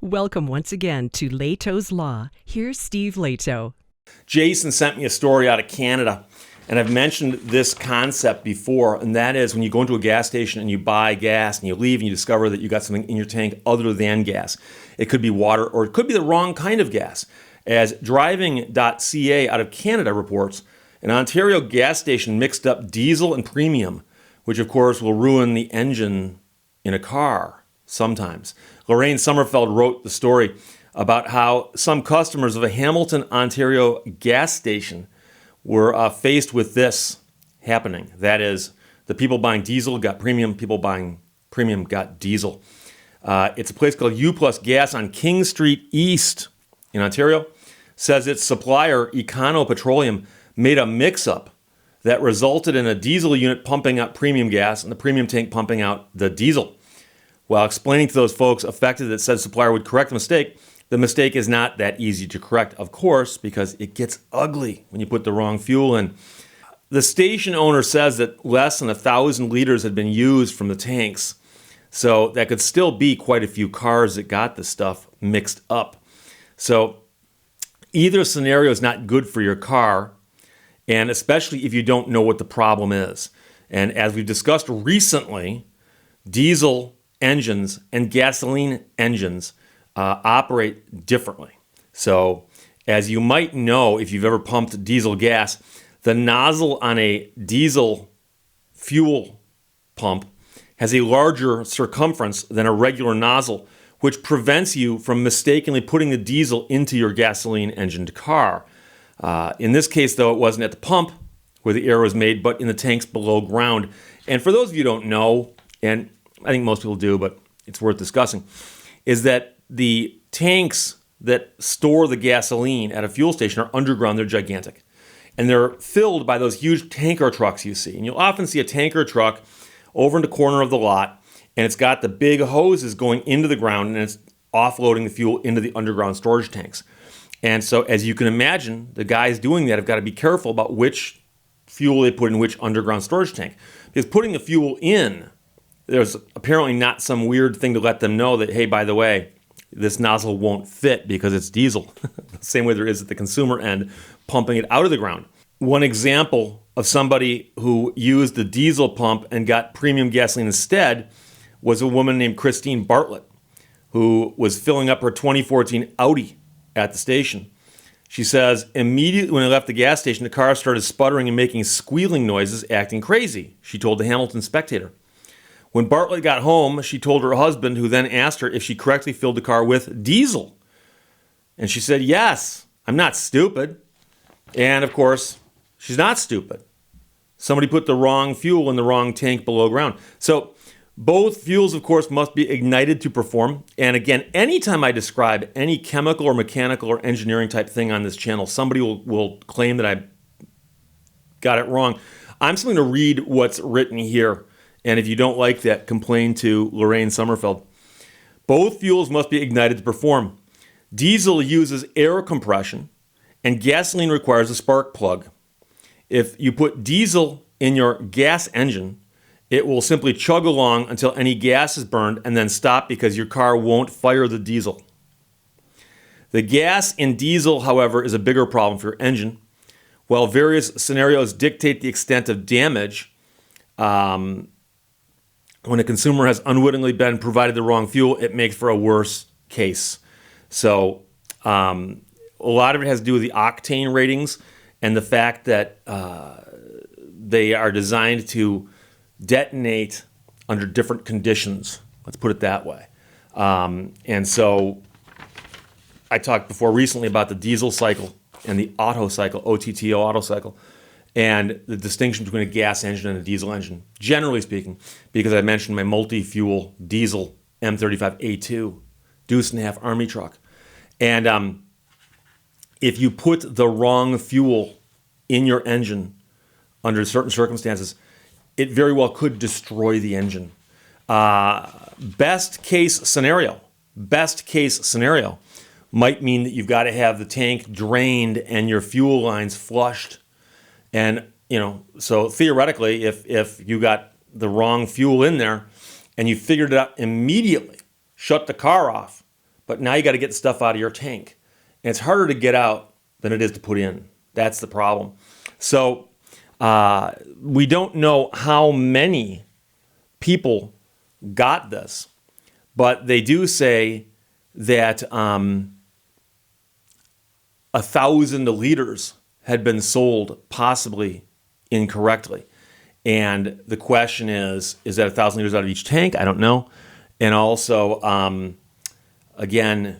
Welcome once again to Lehto's Law. Here's Steve Lehto. Jason sent me a story out of Canada, and I've mentioned this concept before, and that is when you go into a gas station and you buy gas and you leave and you discover that you got something in your tank other than gas. It could be water or it could be the wrong kind of gas. As driving.ca out of Canada reports, an Ontario gas station mixed up diesel and premium, which of course will ruin the engine in a car sometimes. Lorraine Sommerfeld wrote the story about how some customers of a Hamilton, Ontario gas station were faced with this happening. That is, the people buying diesel got premium, people buying premium got diesel. It's a place called U Plus Gas on King Street East in Ontario. Says its supplier, Econo Petroleum, made a mix-up that resulted in a diesel unit pumping out premium gas and the premium tank pumping out the diesel. While explaining to those folks affected that said supplier would correct the mistake is not that easy to correct, of course, because it gets ugly when you put the wrong fuel in. The station owner says that less than 1,000 liters had been used from the tanks, so that could still be quite a few cars that got this stuff mixed up. So either scenario is not good for your car, and especially if you don't know what the problem is. And as we've discussed recently, diesel engines and gasoline engines operate differently. So as you might know, if you've ever pumped diesel gas, the nozzle on a diesel fuel pump has a larger circumference than a regular nozzle, which prevents you from mistakenly putting the diesel into your gasoline engined car. In this case, though, it wasn't at the pump where the error was made, but in the tanks below ground. And for those of you who don't know, and I think most people do, but it's worth discussing, is that the tanks that store the gasoline at a fuel station are underground. They're gigantic. And they're filled by those huge tanker trucks you see. And you'll often see a tanker truck over in the corner of the lot, and it's got the big hoses going into the ground, and it's offloading the fuel into the underground storage tanks. And so, as you can imagine, the guys doing that have got to be careful about which fuel they put in which underground storage tank. Because putting the fuel in, there's apparently not some weird thing to let them know that, hey, by the way, this nozzle won't fit because it's diesel. The same way there is at the consumer end, pumping it out of the ground. One example of somebody who used the diesel pump and got premium gasoline instead was a woman named Christine Bartlett, who was filling up her 2014 Audi at the station. She says, immediately when I left the gas station, the car started sputtering and making squealing noises, acting crazy, she told the Hamilton Spectator. When Bartlett got home, she told her husband, who then asked her if she correctly filled the car with diesel. And she said, yes, I'm not stupid. And of course, she's not stupid. Somebody put the wrong fuel in the wrong tank below ground. So both fuels, of course, must be ignited to perform. And again, anytime I describe any chemical or mechanical or engineering type thing on this channel, somebody will claim that I got it wrong. I'm just going to read what's written here. And if you don't like that, complain to Lorraine Sommerfeld. Both fuels must be ignited to perform. Diesel uses air compression, and gasoline requires a spark plug. If you put diesel in your gas engine, it will simply chug along until any gas is burned and then stop because your car won't fire the diesel. The gas in diesel, however, is a bigger problem for your engine. While various scenarios dictate the extent of damage, when a consumer has unwittingly been provided the wrong fuel, it makes for a worse case. So a lot of it has to do with the octane ratings and the fact that they are designed to detonate under different conditions. Let's put it that way. And so I talked before recently about the diesel cycle and the Otto cycle, OTTO Otto cycle, and the distinction between a gas engine and a diesel engine, generally speaking, because I mentioned my multi-fuel diesel M35A2 deuce-and-a-half Army truck. And if you put the wrong fuel in your engine under certain circumstances, it very well could destroy the engine. Best case scenario might mean that you've got to have the tank drained and your fuel lines flushed. And, so theoretically, if you got the wrong fuel in there and you figured it out immediately, shut the car off, but now you got to get stuff out of your tank. And it's harder to get out than it is to put in. That's the problem. So we don't know how many people got this, but they do say that 1,000 liters had been sold possibly incorrectly. And the question is that 1,000 liters out of each tank? I don't know. And also, again,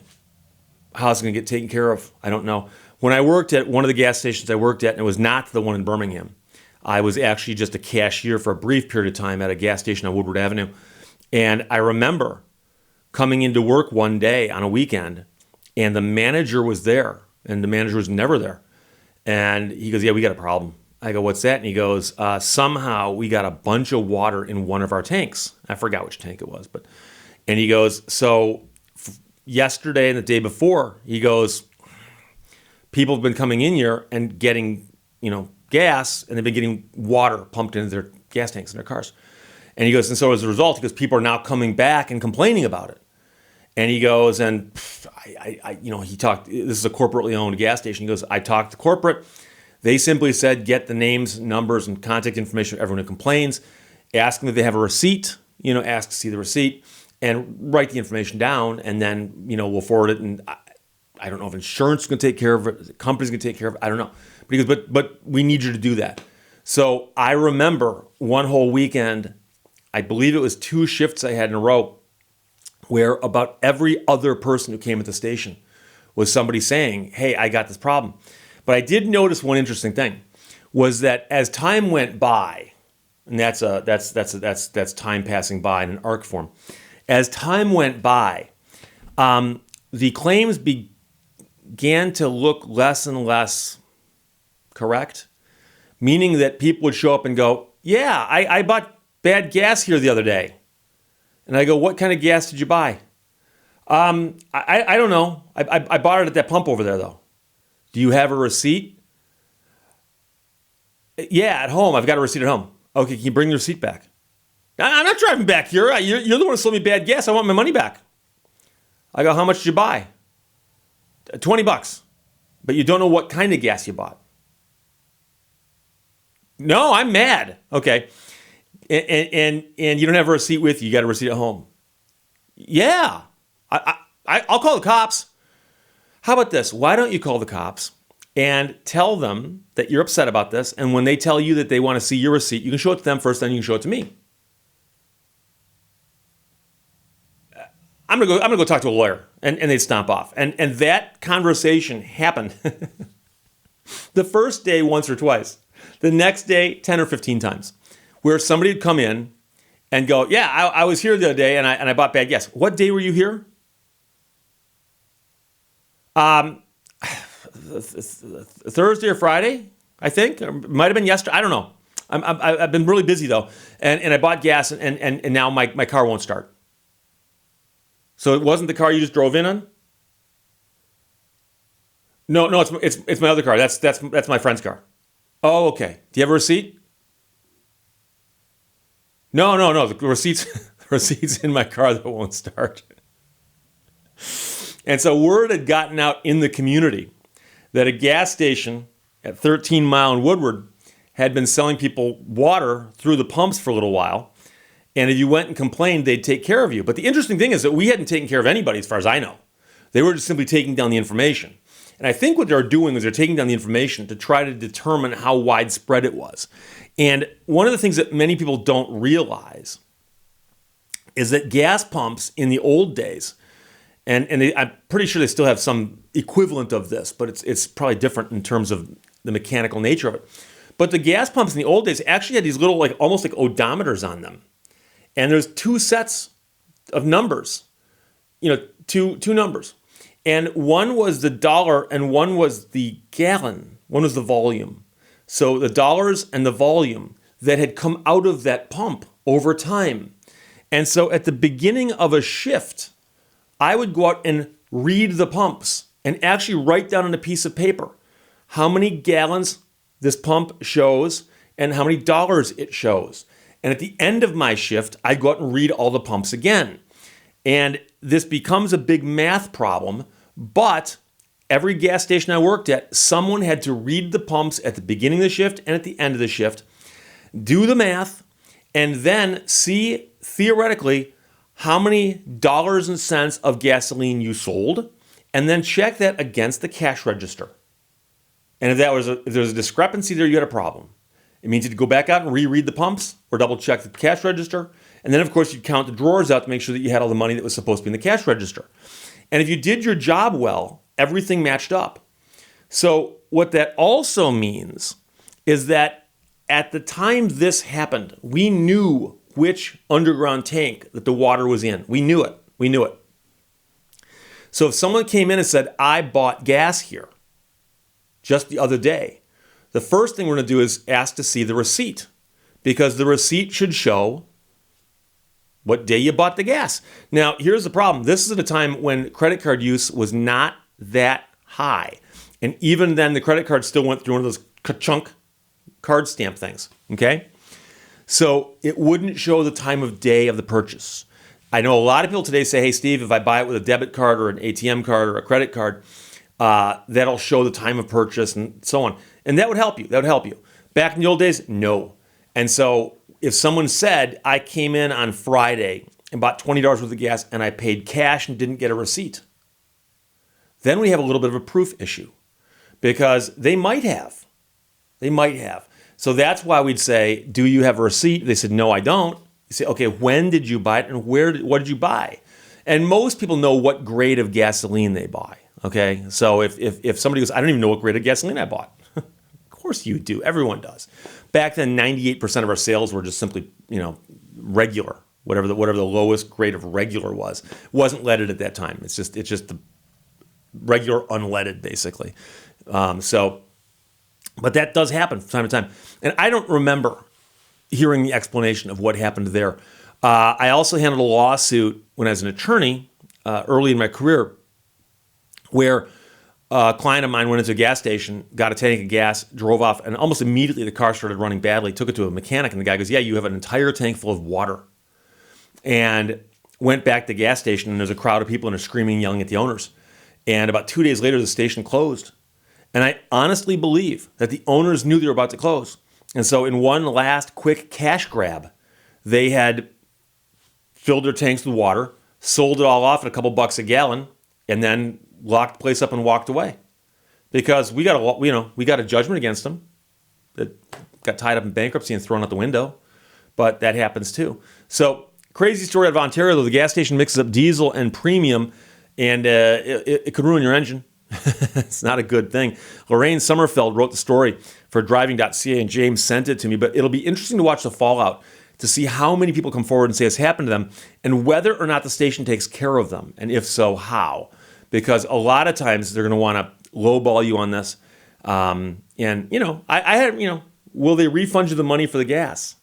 how's it going to get taken care of? I don't know. When I worked at one of the gas stations I worked at, and it was not the one in Birmingham, I was actually just a cashier for a brief period of time at a gas station on Woodward Avenue. And I remember coming into work one day on a weekend, and the manager was there, and the manager was never there. And he goes, yeah, we got a problem. I go, what's that? And he goes, somehow we got a bunch of water in one of our tanks. I forgot which tank it was, and he goes, so yesterday and the day before, he goes, people have been coming in here and getting, gas, and they've been getting water pumped into their gas tanks in their cars. And he goes, and so as a result, because people are now coming back and complaining about it. And he goes, and he talked, this is a corporately owned gas station. He goes, I talked to corporate. They simply said, get the names, numbers, and contact information of everyone who complains. Ask them if they have a receipt, ask to see the receipt, and write the information down, and then, we'll forward it. And I don't know if insurance is going to take care of it, the company's going to take care of it, I don't know. But he goes, but we need you to do that. So I remember one whole weekend, I believe it was 2 shifts I had in a row, where about every other person who came at the station was somebody saying, hey, I got this problem. But I did notice one interesting thing, was that as time went by, and that's time passing by in an arc form. As time went by, the claims began to look less and less correct, meaning that people would show up and go, yeah, I bought bad gas here the other day. And I go, what kind of gas did you buy? I don't know. I bought it at that pump over there, though. Do you have a receipt? Yeah, at home. I've got a receipt at home. Okay, can you bring the receipt back? I'm not driving back here. You're the one who sold me bad gas. I want my money back. I go, how much did you buy? $20. But you don't know what kind of gas you bought. No, I'm mad. Okay. And you don't have a receipt with you. You got a receipt at home. Yeah. I'll call the cops. How about this? Why don't you call the cops and tell them that you're upset about this, and when they tell you that they want to see your receipt, you can show it to them first, then you can show it to me. I'm gonna go talk to a lawyer, and they'd stomp off. And that conversation happened the first day once or twice. The next day, 10 or 15 times, where somebody would come in and go, yeah, I was here the other day and I bought bad gas. What day were you here? Thursday or Friday, I think. Or it might have been yesterday. I don't know. I've been really busy though, and I bought gas and now my car won't start. So it wasn't the car you just drove in on? No, it's my other car. That's my friend's car. Oh, okay. Do you have a receipt? No. The receipt's in my car that won't start. And so word had gotten out in the community that a gas station at 13 Mile in Woodward had been selling people water through the pumps for a little while. And if you went and complained, they'd take care of you. But the interesting thing is that we hadn't taken care of anybody as far as I know. They were just simply taking down the information. And I think what they're doing is they're taking down the information to try to determine how widespread it was. And one of the things that many people don't realize is that gas pumps in the old days, and I'm pretty sure they still have some equivalent of this, but it's probably different in terms of the mechanical nature of it. But the gas pumps in the old days actually had these little, almost like odometers on them. And there's 2 sets of numbers, two numbers. And one was the dollar and one was the gallon. One was the volume. So the dollars and the volume that had come out of that pump over time. And so at the beginning of a shift, I would go out and read the pumps and actually write down on a piece of paper how many gallons this pump shows and how many dollars it shows. And at the end of my shift, I'd go out and read all the pumps again. And this becomes a big math problem, but every gas station I worked at, someone had to read the pumps at the beginning of the shift and at the end of the shift, do the math, and then see theoretically how many dollars and cents of gasoline you sold, and then check that against the cash register. And if there was a discrepancy there, you had a problem. It means you'd go back out and reread the pumps or double check the cash register. And then, of course, you'd count the drawers out to make sure that you had all the money that was supposed to be in the cash register. And if you did your job well, everything matched up. So what that also means is that at the time this happened, we knew which underground tank that the water was in. We knew it. We knew it. So if someone came in and said, I bought gas here just the other day, the first thing we're going to do is ask to see the receipt, because the receipt should show what day you bought the gas. Now, here's the problem. This is at a time when credit card use was not that high. And even then, the credit card still went through one of those ka-chunk card stamp things, okay? So it wouldn't show the time of day of the purchase. I know a lot of people today say, hey, Steve, if I buy it with a debit card or an ATM card or a credit card, that'll show the time of purchase and so on. And that would help you. That would help you. Back in the old days, no. And so if someone said, I came in on Friday and bought $20 worth of gas and I paid cash and didn't get a receipt, then we have a little bit of a proof issue, because they might have. They might have. So that's why we'd say, do you have a receipt? They said, no, I don't. You say, okay, when did you buy it and what did you buy? And most people know what grade of gasoline they buy, okay? So if somebody goes, I don't even know what grade of gasoline I bought. Of course you do. Everyone does. Back then, 98% of our sales were just simply, regular, whatever the lowest grade of regular was. It wasn't leaded at that time. It's just the regular unleaded, basically. But that does happen from time to time. And I don't remember hearing the explanation of what happened there. I also handled a lawsuit when I was an attorney early in my career, where a client of mine went into a gas station, got a tank of gas, drove off, and almost immediately the car started running badly. Took it to a mechanic, and the guy goes, yeah, you have an entire tank full of water. And went back to the gas station, and there's a crowd of people, and they're screaming and yelling at the owners. And about 2 days later, the station closed. And I honestly believe that the owners knew they were about to close. And so in one last quick cash grab, they had filled their tanks with water, sold it all off at a couple bucks a gallon, and then locked the place up and walked away. Because we got a judgment against them that got tied up in bankruptcy and thrown out the window. But that happens too. So crazy story out of Ontario, though. The gas station mixes up diesel and premium, and it could ruin your engine. It's not a good thing. Lorraine Sommerfeld wrote the story for driving.ca, and James sent it to me. But it'll be interesting to watch the fallout, to see how many people come forward and say it's happened to them, and whether or not the station takes care of them, and if so, how. Because a lot of times they're going to want to lowball you on this. Will they refund you the money for the gas?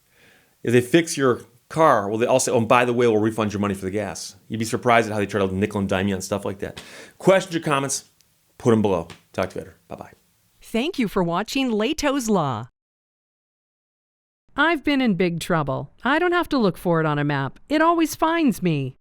If they fix your car, will they also, oh, and by the way, we'll refund your money for the gas? You'd be surprised at how they try to nickel and dime you on stuff like that. Questions or comments? Put them below. Talk to you later. Bye-bye. Thank you for watching Lehto's Law. I've been in big trouble. I don't have to look for it on a map. It always finds me.